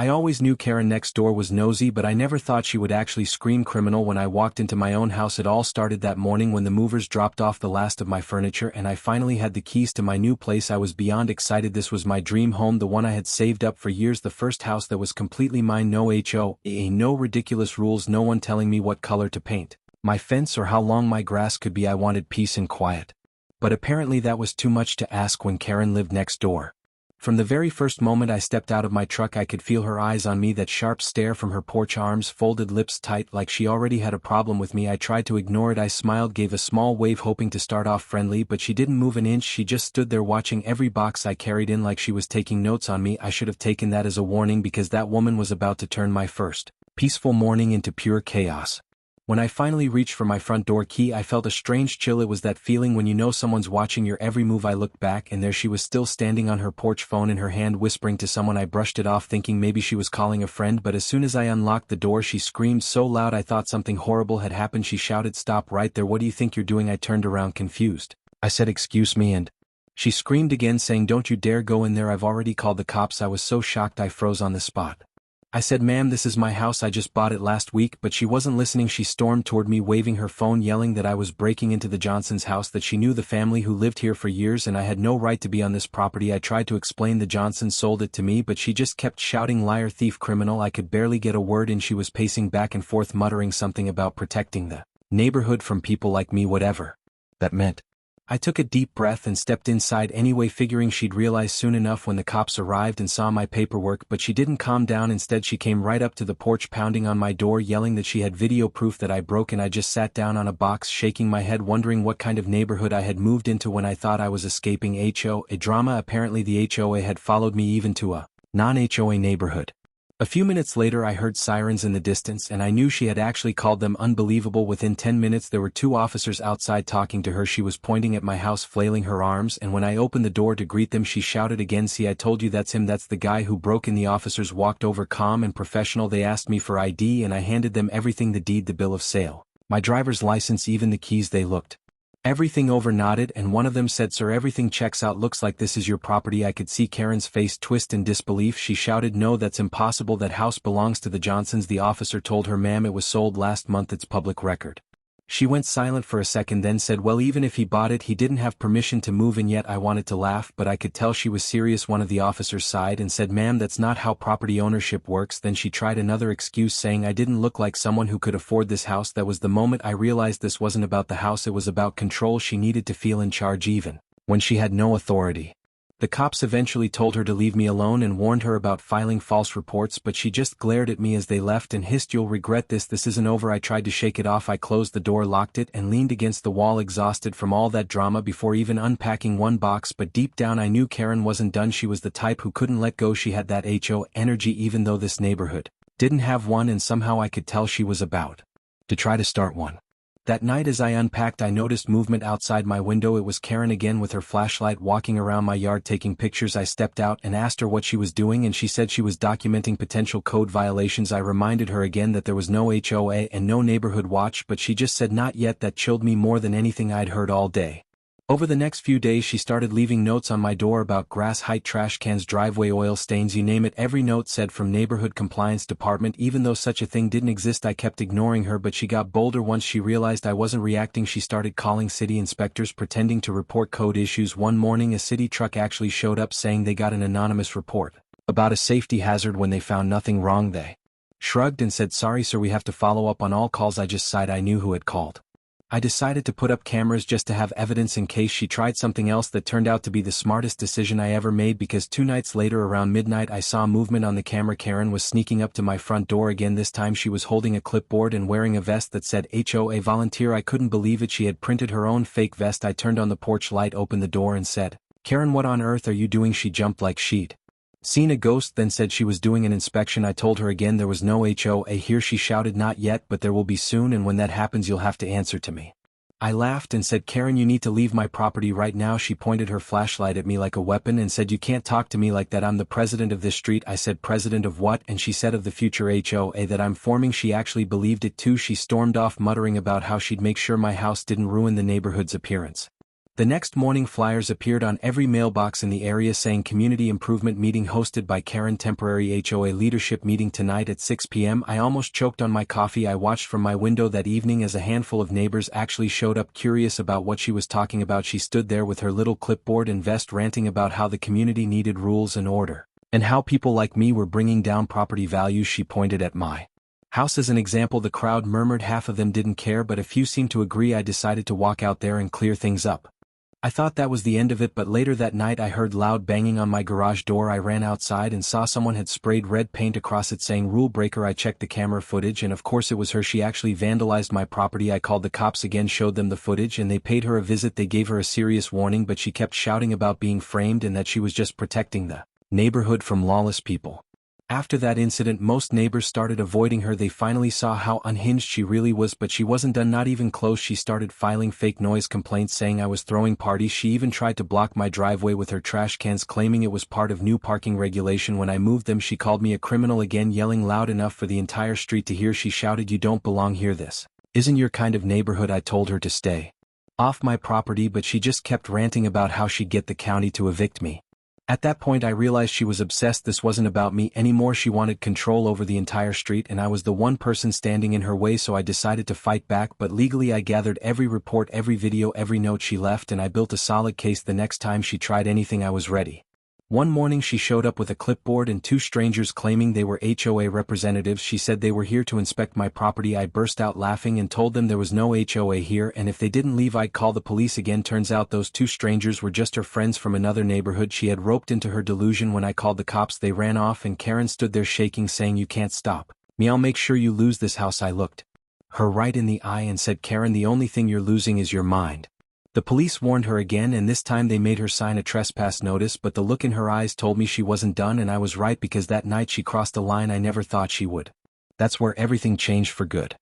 I always knew Karen next door was nosy, but I never thought she would actually scream criminal when I walked into my own house. It all started that morning when the movers dropped off the last of my furniture and I finally had the keys to my new place. I was beyond excited. This was my dream home, the one I had saved up for years, the first house that was completely mine. No HOA, no ridiculous rules, no one telling me what color to paint my fence or how long my grass could be. I wanted peace and quiet. But apparently that was too much to ask when Karen lived next door. From the very first moment I stepped out of my truck, I could feel her eyes on me, that sharp stare from her porch, arms folded, lips tight, like she already had a problem with me. I tried to ignore it. I smiled, gave a small wave, hoping to start off friendly, but she didn't move an inch. She just stood there watching every box I carried in like she was taking notes on me. I should have taken that as a warning, because that woman was about to turn my first peaceful morning into pure chaos. When I finally reached for my front door key, I felt a strange chill. It was that feeling when you know someone's watching your every move. I looked back and there she was, still standing on her porch, phone in her hand, whispering to someone. I brushed it off, thinking maybe she was calling a friend, but as soon as I unlocked the door, she screamed so loud I thought something horrible had happened. She shouted, "Stop right there, what do you think you're doing?" I turned around confused. I said, "Excuse me," and she screamed again, saying, "Don't you dare go in there, I've already called the cops." I was so shocked I froze on the spot. I said, "Ma'am, this is my house, I just bought it last week," but she wasn't listening. She stormed toward me, waving her phone, yelling that I was breaking into the Johnsons' house, that she knew the family who lived here for years and I had no right to be on this property. I tried to explain the Johnsons sold it to me, but she just kept shouting, "Liar, thief, criminal." I could barely get a word in. She was pacing back and forth, muttering something about protecting the neighborhood from people like me, whatever that meant. I took a deep breath and stepped inside anyway, figuring she'd realize soon enough when the cops arrived and saw my paperwork, but she didn't calm down. Instead, she came right up to the porch, pounding on my door, yelling that she had video proof that I broke, and I just sat down on a box, shaking my head, wondering what kind of neighborhood I had moved into when I thought I was escaping HOA drama. Apparently the HOA had followed me even to a non-HOA neighborhood. A few minutes later I heard sirens in the distance and I knew she had actually called them. Unbelievable. Within 10 minutes there were 2 officers outside talking to her. She was pointing at my house, flailing her arms, and when I opened the door to greet them she shouted again, "See, I told you, that's him, that's the guy who broke in." The officers walked over, calm and professional. They asked me for ID and I handed them everything: the deed, the bill of sale, my driver's license, even the keys. They looked everything over, nodded, and one of them said, "Sir, everything checks out. Looks like this is your property." I could see Karen's face twist in disbelief. She shouted, "No, that's impossible. That house belongs to the Johnsons." The officer told her, "Ma'am, it was sold last month. It's public record." She went silent for a second, then said, "Well, even if he bought it, he didn't have permission to move in yet." I wanted to laugh, but I could tell she was serious. One of the officers sighed and said, "Ma'am, that's not how property ownership works." Then she tried another excuse, saying I didn't look like someone who could afford this house. That was the moment I realized this wasn't about the house, it was about control. She needed to feel in charge even when she had no authority. The cops eventually told her to leave me alone and warned her about filing false reports, but she just glared at me as they left and hissed, "You'll regret this. This isn't over." I tried to shake it off. I closed the door, locked it, and leaned against the wall, exhausted from all that drama, before even unpacking one box. But deep down I knew Karen wasn't done. She was the type who couldn't let go. She had that HO energy, even though this neighborhood didn't have one, and somehow I could tell she was about to try to start one. That night as I unpacked I noticed movement outside my window. It was Karen again, with her flashlight, walking around my yard taking pictures. I stepped out and asked her what she was doing, and she said she was documenting potential code violations. I reminded her again that there was no HOA and no neighborhood watch, but she just said not yet. That chilled me more than anything I'd heard all day. Over the next few days she started leaving notes on my door about grass height, trash cans, driveway oil stains, you name it. Every note said from neighborhood compliance department. Even though such a thing didn't exist, I kept ignoring her, but she got bolder. Once she realized I wasn't reacting, she started calling city inspectors, pretending to report code issues. One morning a city truck actually showed up, saying they got an anonymous report about a safety hazard. When they found nothing wrong, they shrugged and said, "Sorry sir, we have to follow up on all calls." I just sighed. I knew who had called. I decided to put up cameras just to have evidence in case she tried something else. That turned out to be the smartest decision I ever made, because 2 nights later around midnight I saw movement on the camera. Karen was sneaking up to my front door again. This time she was holding a clipboard and wearing a vest that said HOA volunteer. I couldn't believe it. She had printed her own fake vest. I turned on the porch light, opened the door and said, "Karen, what on earth are you doing?" She jumped like she'd seen a ghost, then said she was doing an inspection. I told her again there was no HOA here. She shouted, "Not yet, but there will be soon, and when that happens you'll have to answer to me." I laughed and said, "Karen, you need to leave my property right now." She pointed her flashlight at me like a weapon and said, "You can't talk to me like that. I'm the president of this street." I said, "President of what?" And she said, "Of the future HOA that I'm forming." She actually believed it too. She stormed off, muttering about how she'd make sure my house didn't ruin the neighborhood's appearance. The next morning flyers appeared on every mailbox in the area saying community improvement meeting hosted by Karen, temporary HOA leadership meeting tonight at 6 p.m. I almost choked on my coffee I watched from my window that evening as a handful of neighbors actually showed up curious about what she was talking about. She stood there with her little clipboard and vest ranting about how the community needed rules and order, and how people like me were bringing down property values. She pointed at my house as an example. The crowd murmured, half of them didn't care but a few seemed to agree. I decided to walk out there and clear things up. I thought that was the end of it, but later that night I heard loud banging on my garage door. I ran outside and saw someone had sprayed red paint across it saying rule breaker. I checked the camera footage and of course it was her. She actually vandalized my property. I called the cops again, showed them the footage, and they paid her a visit. They gave her a serious warning, but she kept shouting about being framed and that she was just protecting the neighborhood from lawless people. After that incident, most neighbors started avoiding her. They finally saw how unhinged she really was, but she wasn't done, not even close. She started filing fake noise complaints saying I was throwing parties. She even tried to block my driveway with her trash cans, claiming it was part of new parking regulation. When I moved them, she called me a criminal again, yelling loud enough for the entire street to hear. She shouted, "You don't belong here. This isn't your kind of neighborhood." I told her to stay off my property, but she just kept ranting about how she'd get the county to evict me. At that point I realized she was obsessed. This wasn't about me anymore. She wanted control over the entire street and I was the one person standing in her way, so I decided to fight back. But legally I gathered every report, every video, every note she left, and I built a solid case. The next time she tried anything I was ready. One morning she showed up with a clipboard and two strangers claiming they were HOA representatives. She said they were here to inspect my property. I burst out laughing and told them there was no HOA here and if they didn't leave I'd call the police again. Turns out those two strangers were just her friends from another neighborhood she had roped into her delusion. When I called the cops they ran off and Karen stood there shaking, saying, "You can't stop me. I'll make sure you lose this house." I looked her right in the eye and said, "Karen, the only thing you're losing is your mind." The police warned her again and this time they made her sign a trespass notice, but the look in her eyes told me she wasn't done, and I was right because that night she crossed a line I never thought she would. That's where everything changed for good.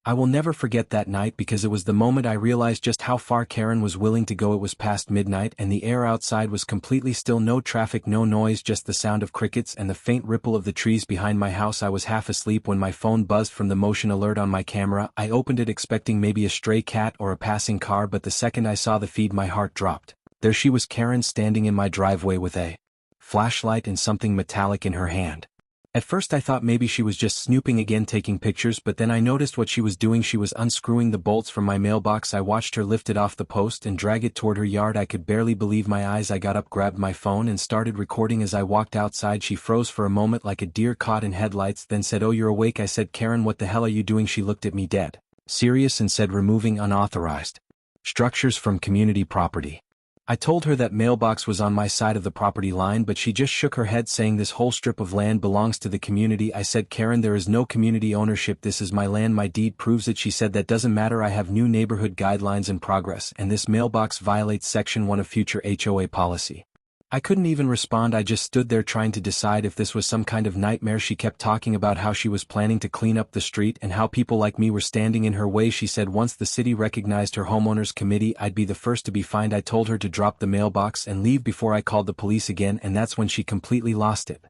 I will never forget that night because it was the moment I realized just how far Karen was willing to go. It was past midnight and the air outside was completely still. No traffic, no noise, just the sound of crickets and the faint ripple of the trees behind my house. I was half asleep when my phone buzzed from the motion alert on my camera. I opened it expecting maybe a stray cat or a passing car, but the second I saw the feed my heart dropped. There she was, Karen, standing in my driveway with a flashlight and something metallic in her hand. At first I thought maybe she was just snooping again, taking pictures, but then I noticed what she was doing. She was unscrewing the bolts from my mailbox. I watched her lift it off the post and drag it toward her yard. I could barely believe my eyes. I got up, grabbed my phone and started recording. As I walked outside she froze for a moment like a deer caught in headlights, then said, "Oh, you're awake." I said, "Karen, what the hell are you doing?" She looked at me dead serious and said, "Removing unauthorized structures from community property." I told her that mailbox was on my side of the property line, but she just shook her head saying this whole strip of land belongs to the community. I said, "Karen, there is no community ownership. This is my land. My deed proves it." She said, "That doesn't matter. I have new neighborhood guidelines in progress, and this mailbox violates Section 1 of future HOA policy." I couldn't even respond. I just stood there trying to decide if this was some kind of nightmare. She kept talking about how she was planning to clean up the street and how people like me were standing in her way. She said once the city recognized her homeowners committee, I'd be the first to be fined. I told her to drop the mailbox and leave before I called the police again, and that's when she completely lost it.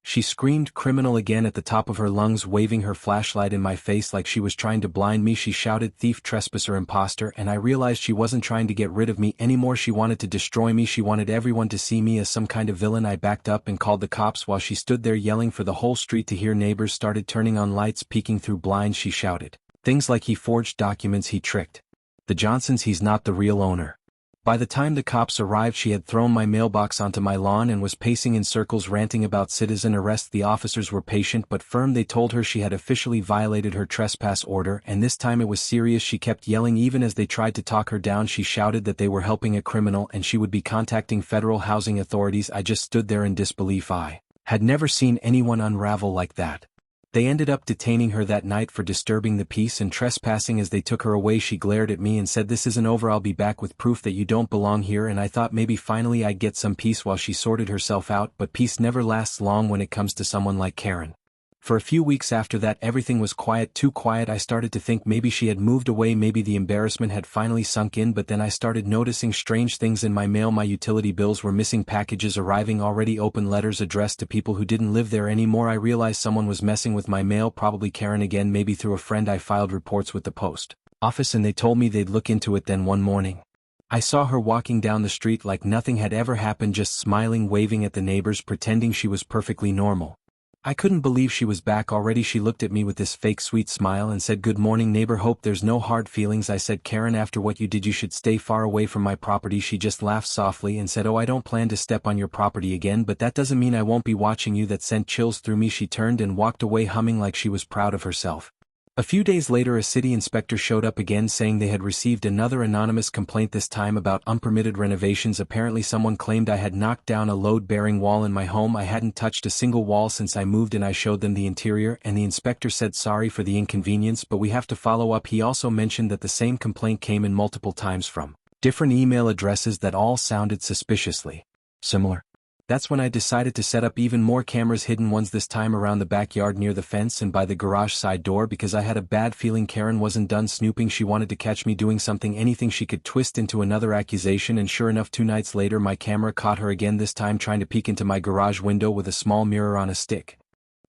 She screamed criminal again at the top of her lungs, waving her flashlight in my face like she was trying to blind me. She shouted, "Thief, trespasser, imposter," and I realized she wasn't trying to get rid of me anymore. She wanted to destroy me. She wanted everyone to see me as some kind of villain. I backed up and called the cops while she stood there yelling for the whole street to hear. Neighbors started turning on lights, peeking through blinds. She shouted things like, "He forged documents, he tricked the Johnsons, he's not the real owner." By the time the cops arrived she had thrown my mailbox onto my lawn and was pacing in circles ranting about citizen arrest. The officers were patient but firm. They told her she had officially violated her trespass order, and this time it was serious. She kept yelling even as they tried to talk her down. She shouted that they were helping a criminal and she would be contacting federal housing authorities. I just stood there in disbelief. I had never seen anyone unravel like that. They ended up detaining her that night for disturbing the peace and trespassing. As they took her away she glared at me and said, "This isn't over. I'll be back with proof that you don't belong here." And I thought maybe finally I'd get some peace while she sorted herself out, but peace never lasts long when it comes to someone like Karen. For a few weeks after that everything was quiet, too quiet. I started to think maybe she had moved away, maybe the embarrassment had finally sunk in, but then I started noticing strange things in my mail. My utility bills were missing, packages arriving already open, letters addressed to people who didn't live there anymore. I realized someone was messing with my mail, probably Karen again, maybe through a friend. I filed reports with the post office and they told me they'd look into it. Then one morning, I saw her walking down the street like nothing had ever happened, just smiling, waving at the neighbors, pretending she was perfectly normal. I couldn't believe she was back already. She looked at me with this fake sweet smile and said, "Good morning, neighbor, hope there's no hard feelings." I said, "Karen, after what you did you should stay far away from my property." She just laughed softly and said, "Oh, I don't plan to step on your property again, but that doesn't mean I won't be watching you." That sent chills through me. She turned and walked away humming like she was proud of herself. A few days later, a city inspector showed up again saying they had received another anonymous complaint, this time about unpermitted renovations. Apparently someone claimed I had knocked down a load-bearing wall in my home. I hadn't touched a single wall since I moved, and I showed them the interior, and the inspector said sorry for the inconvenience, but we have to follow up. He also mentioned that the same complaint came in multiple times from different email addresses that all sounded suspiciously similar. That's when I decided to set up even more cameras, hidden ones this time around the backyard near the fence and by the garage side door, because I had a bad feeling Karen wasn't done snooping. She wanted to catch me doing something, anything she could twist into another accusation, and sure enough 2 nights later my camera caught her again, this time trying to peek into my garage window with a small mirror on a stick.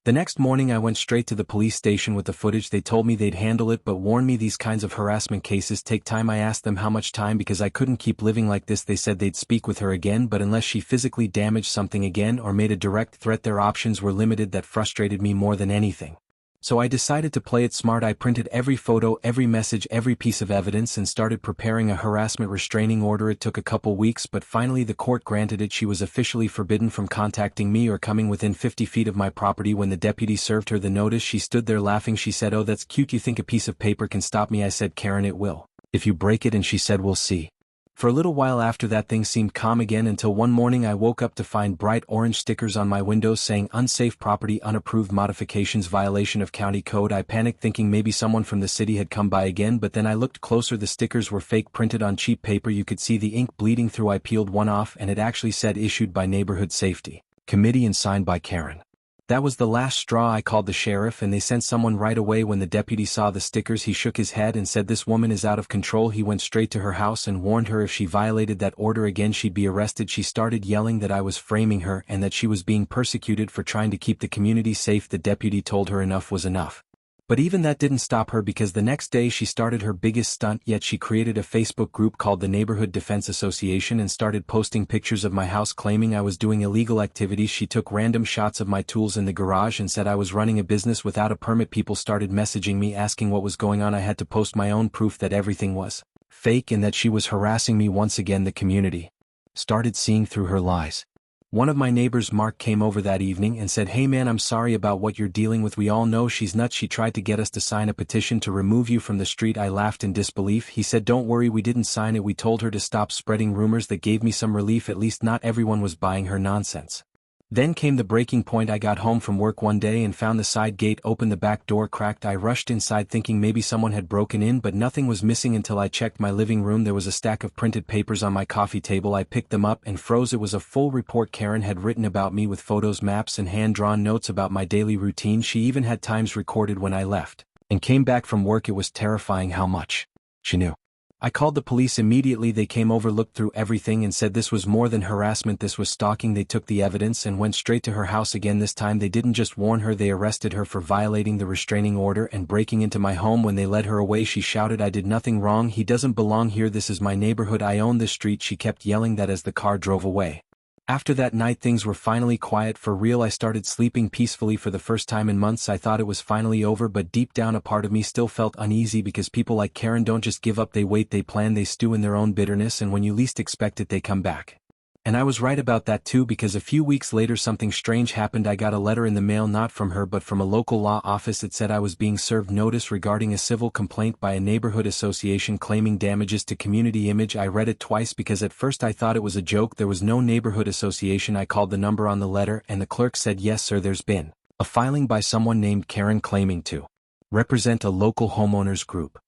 The next morning I went straight to the police station with the footage. They told me they'd handle it but warned me these kinds of harassment cases take time. I asked them how much time, because I couldn't keep living like this. They said they'd speak with her again, but unless she physically damaged something again or made a direct threat, their options were limited. That frustrated me more than anything. So I decided to play it smart. I printed every photo, every message, every piece of evidence and started preparing a harassment restraining order. It took a couple weeks, but finally the court granted it. She was officially forbidden from contacting me or coming within 50 feet of my property. When the deputy served her the notice, she stood there laughing. She said, "Oh, that's cute. You think a piece of paper can stop me?" I said, "Karen, it will, if you break it." And she said, "We'll see." For a little while after that, things seemed calm again, until one morning I woke up to find bright orange stickers on my windows saying unsafe property, unapproved modifications, violation of county code. I panicked, thinking maybe someone from the city had come by again, but then I looked closer. The stickers were fake, printed on cheap paper. You could see the ink bleeding through. I peeled one off and it actually said issued by Neighborhood Safety Committee and signed by Karen. That was the last straw. I called the sheriff and they sent someone right away. When the deputy saw the stickers, he shook his head and said, "This woman is out of control." He went straight to her house and warned her if she violated that order again she'd be arrested. She started yelling that I was framing her and that she was being persecuted for trying to keep the community safe. The deputy told her enough was enough. But even that didn't stop her, because the next day she started her biggest stunt yet. She created a Facebook group called the Neighborhood Defense Association and started posting pictures of my house claiming I was doing illegal activities. She took random shots of my tools in the garage and said I was running a business without a permit. People started messaging me asking what was going on. I had to post my own proof that everything was fake and that she was harassing me. Once again the community started seeing through her lies. One of my neighbors, Mark, came over that evening and said, "Hey man, I'm sorry about what you're dealing with. We all know she's nuts. She tried to get us to sign a petition to remove you from the street." I laughed in disbelief. He said, "Don't worry, we didn't sign it. We told her to stop spreading rumors." That gave me some relief. At least not everyone was buying her nonsense. Then came the breaking point. I got home from work one day and found the side gate open, the back door cracked. I rushed inside thinking maybe someone had broken in, but nothing was missing until I checked my living room. There was a stack of printed papers on my coffee table. I picked them up and froze. It was a full report Karen had written about me, with photos, maps, and hand-drawn notes about my daily routine. She even had times recorded when I left and came back from work. It was terrifying how much she knew. I called the police immediately. They came over, looked through everything and said this was more than harassment, this was stalking. They took the evidence and went straight to her house again. This time they didn't just warn her, they arrested her for violating the restraining order and breaking into my home. When they led her away she shouted, "I did nothing wrong. He doesn't belong here. This is my neighborhood. I own this street." She kept yelling that as the car drove away. After that night things were finally quiet for real. I started sleeping peacefully for the first time in months. I thought it was finally over, but deep down a part of me still felt uneasy, because people like Karen don't just give up, they wait, they plan, they stew in their own bitterness, and when you least expect it they come back. And I was right about that too, because a few weeks later something strange happened. I got a letter in the mail, not from her but from a local law office. It said I was being served notice regarding a civil complaint by a neighborhood association claiming damages to community image. I read it twice because at first I thought it was a joke. There was no neighborhood association. I called the number on the letter and the clerk said, "Yes sir, there's been a filing by someone named Karen claiming to represent a local homeowners group."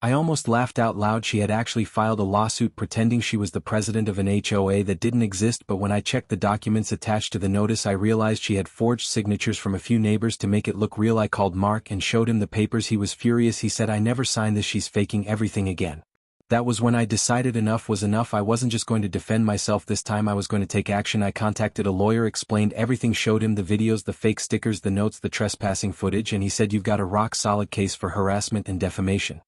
I almost laughed out loud. She had actually filed a lawsuit pretending she was the president of an HOA that didn't exist, but when I checked the documents attached to the notice I realized she had forged signatures from a few neighbors to make it look real. I called Mark and showed him the papers. He was furious. He said, "I never signed this. She's faking everything again." That was when I decided enough was enough. I wasn't just going to defend myself this time, I was going to take action. I contacted a lawyer, explained everything, showed him the videos, the fake stickers, the notes, the trespassing footage, and he said, "You've got a rock-solid case for harassment and defamation."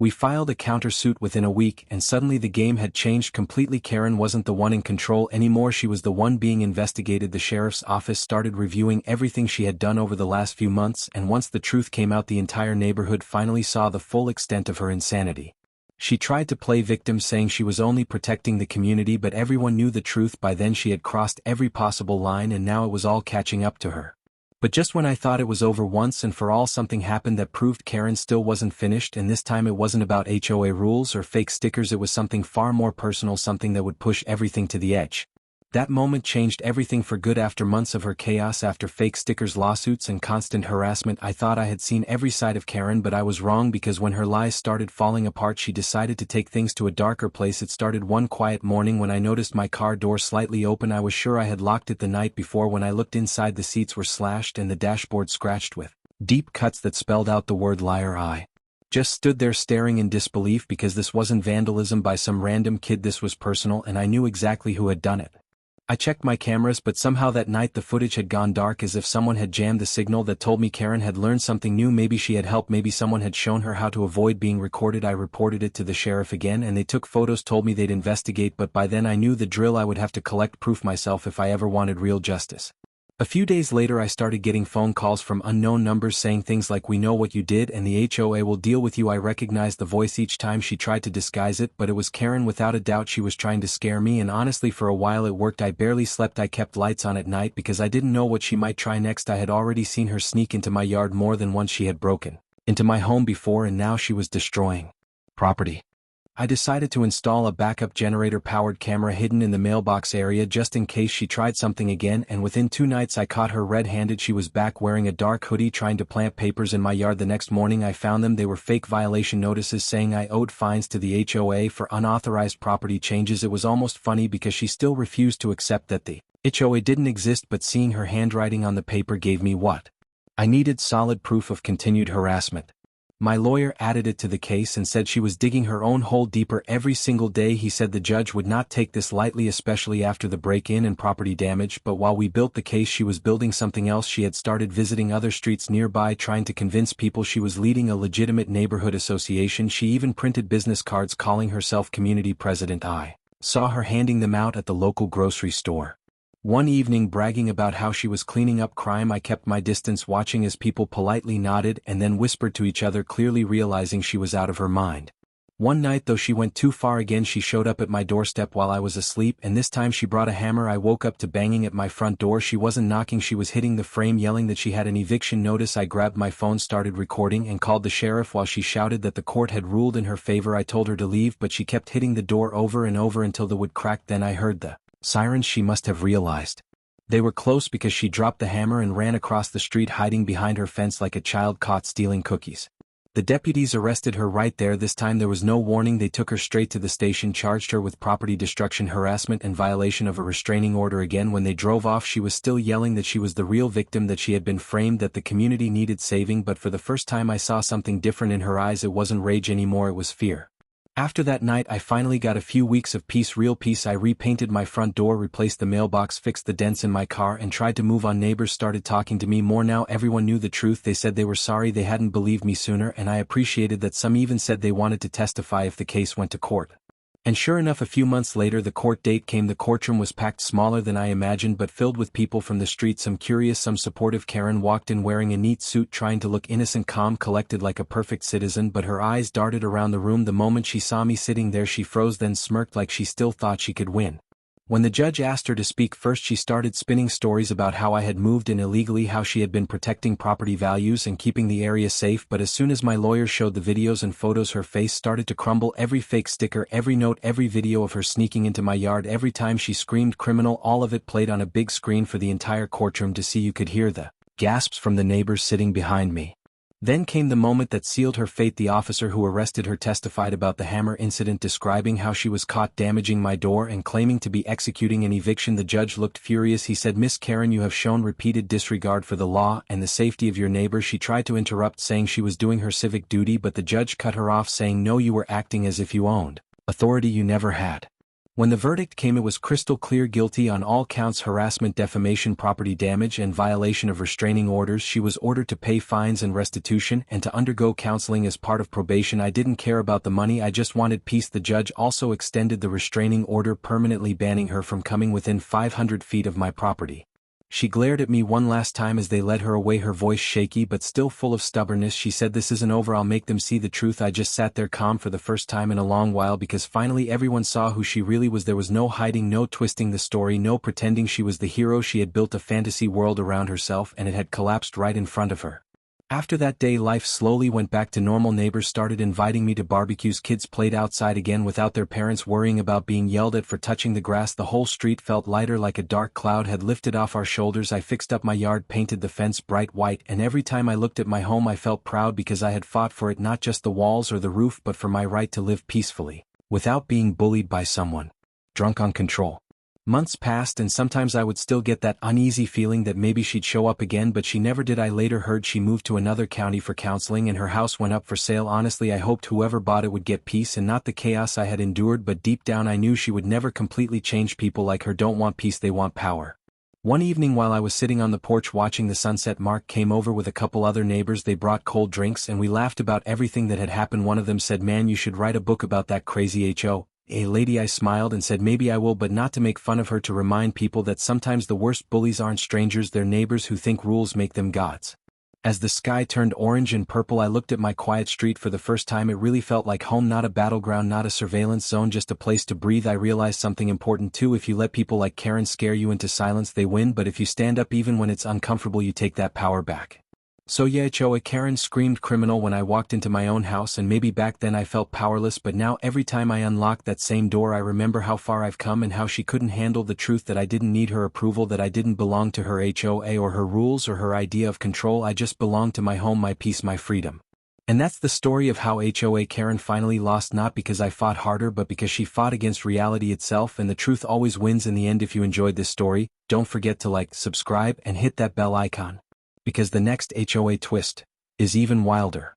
We filed a countersuit within a week, and suddenly the game had changed completely. Karen wasn't the one in control anymore, she was the one being investigated. The sheriff's office started reviewing everything she had done over the last few months, and once the truth came out, the entire neighborhood finally saw the full extent of her insanity. She tried to play victim, saying she was only protecting the community, but everyone knew the truth by then. She had crossed every possible line, and now it was all catching up to her. But just when I thought it was over once and for all, something happened that proved Karen still wasn't finished, and this time it wasn't about HOA rules or fake stickers. It was something far more personal, something that would push everything to the edge. That moment changed everything for good. After months of her chaos, after fake stickers, lawsuits, and constant harassment, I thought I had seen every side of Karen, but I was wrong, because when her lies started falling apart, she decided to take things to a darker place. It started one quiet morning when I noticed my car door slightly open. I was sure I had locked it the night before. When I looked inside, the seats were slashed and the dashboard scratched with deep cuts that spelled out the word liar. I just stood there staring in disbelief, because this wasn't vandalism by some random kid, this was personal, and I knew exactly who had done it. I checked my cameras, but somehow that night the footage had gone dark, as if someone had jammed the signal that told me Karen had learned something new. Maybe she had helped, maybe someone had shown her how to avoid being recorded. I reported it to the sheriff again, and they took photos, told me they'd investigate, but by then I knew the drill. I would have to collect proof myself if I ever wanted real justice. A few days later, I started getting phone calls from unknown numbers saying things like, "We know what you did and the HOA will deal with you." I recognized the voice each time. She tried to disguise it, but it was Karen without a doubt. She was trying to scare me, and honestly for a while it worked. I barely slept. I kept lights on at night because I didn't know what she might try next. I had already seen her sneak into my yard more than once. She had broken into my home before, and now she was destroying property. I decided to install a backup generator-powered camera hidden in the mailbox area just in case she tried something again, and within 2 nights I caught her red-handed. She was back wearing a dark hoodie, trying to plant papers in my yard. The next morning I found them. They were fake violation notices saying I owed fines to the HOA for unauthorized property changes. It was almost funny because she still refused to accept that the HOA didn't exist, but seeing her handwriting on the paper gave me what I needed: solid proof of continued harassment. My lawyer added it to the case and said she was digging her own hole deeper every single day. He said the judge would not take this lightly, especially after the break-in and property damage. But while we built the case, she was building something else. She had started visiting other streets nearby, trying to convince people she was leading a legitimate neighborhood association. She even printed business cards calling herself community president. I saw her handing them out at the local grocery store one evening, bragging about how she was cleaning up crime. I kept my distance, watching as people politely nodded and then whispered to each other, clearly realizing she was out of her mind. One night, though, she went too far again. She showed up at my doorstep while I was asleep, and this time she brought a hammer. I woke up to banging at my front door. She wasn't knocking, she was hitting the frame, yelling that she had an eviction notice. I grabbed my phone, started recording, and called the sheriff while she shouted that the court had ruled in her favor. I told her to leave, but she kept hitting the door over and over until the wood cracked. Then I heard the sirens. She must have realized they were close, because she dropped the hammer and ran across the street, hiding behind her fence like a child caught stealing cookies. The deputies arrested her right there. This time there was no warning. They took her straight to the station, charged her with property destruction, harassment, and violation of a restraining order. Again, when they drove off, she was still yelling that she was the real victim, that she had been framed, that the community needed saving. But for the first time I saw something different in her eyes. It wasn't rage anymore, it was fear. After that night I finally got a few weeks of peace, real peace. I repainted my front door, replaced the mailbox, fixed the dents in my car, and tried to move on. Neighbors started talking to me more now. Everyone knew the truth. They said they were sorry they hadn't believed me sooner, and I appreciated that. Some even said they wanted to testify if the case went to court. And sure enough, a few months later the court date came. The courtroom was packed, smaller than I imagined, but filled with people from the street, some curious, some supportive. Karen walked in wearing a neat suit, trying to look innocent, calm, collected, like a perfect citizen, but her eyes darted around the room. The moment she saw me sitting there, she froze, then smirked like she still thought she could win. When the judge asked her to speak first, she started spinning stories about how I had moved in illegally, how she had been protecting property values and keeping the area safe. But as soon as my lawyer showed the videos and photos, her face started to crumble. Every fake sticker, every note, every video of her sneaking into my yard, every time she screamed criminal, all of it played on a big screen for the entire courtroom to see. You could hear the gasps from the neighbors sitting behind me. Then came the moment that sealed her fate. The officer who arrested her testified about the hammer incident, describing how she was caught damaging my door and claiming to be executing an eviction. The judge looked furious. He said, "Miss Karen, you have shown repeated disregard for the law and the safety of your neighbor." She tried to interrupt, saying she was doing her civic duty, but the judge cut her off, saying, "No, you were acting as if you owned authority you never had." When the verdict came, it was crystal clear: guilty on all counts: harassment, defamation, property damage, and violation of restraining orders. She was ordered to pay fines and restitution and to undergo counseling as part of probation. I didn't care about the money, I just wanted peace. The judge also extended the restraining order, permanently banning her from coming within 500 feet of my property. She glared at me one last time as they led her away, her voice shaky but still full of stubbornness. She said, "This isn't over, I'll make them see the truth." I just sat there calm for the first time in a long while, because finally everyone saw who she really was. There was no hiding, no twisting the story, no pretending she was the hero. She had built a fantasy world around herself and it had collapsed right in front of her. After that day, life slowly went back to normal. Neighbors started inviting me to barbecues. Kids played outside again without their parents worrying about being yelled at for touching the grass. The whole street felt lighter, like a dark cloud had lifted off our shoulders. I fixed up my yard, painted the fence bright white, and every time I looked at my home I felt proud, because I had fought for it, not just the walls or the roof, but for my right to live peacefully, without being bullied by someone drunk on control. Months passed and sometimes I would still get that uneasy feeling that maybe she'd show up again, but she never did. I later heard she moved to another county for counseling and her house went up for sale. Honestly, I hoped whoever bought it would get peace and not the chaos I had endured, but deep down I knew she would never completely change. People like her don't want peace, they want power. One evening while I was sitting on the porch watching the sunset, Mark came over with a couple other neighbors. They brought cold drinks and we laughed about everything that had happened. One of them said, "Man, you should write a book about that crazy HOA lady." I smiled and said, "Maybe I will, but not to make fun of her, to remind people that sometimes the worst bullies aren't strangers, they're neighbors who think rules make them gods." As the sky turned orange and purple, I looked at my quiet street for the first time. It really felt like home, not a battleground, not a surveillance zone, just a place to breathe. I realized something important too: if you let people like Karen scare you into silence, they win, but if you stand up even when it's uncomfortable, you take that power back. So yeah, HOA Karen screamed criminal when I walked into my own house, and maybe back then I felt powerless, but now every time I unlock that same door I remember how far I've come and how she couldn't handle the truth, that I didn't need her approval, that I didn't belong to her HOA or her rules or her idea of control. I just belonged to my home, my peace, my freedom. And that's the story of how HOA Karen finally lost, not because I fought harder, but because she fought against reality itself, and the truth always wins in the end. If you enjoyed this story, don't forget to like, subscribe, and hit that bell icon, because the next HOA twist is even wilder.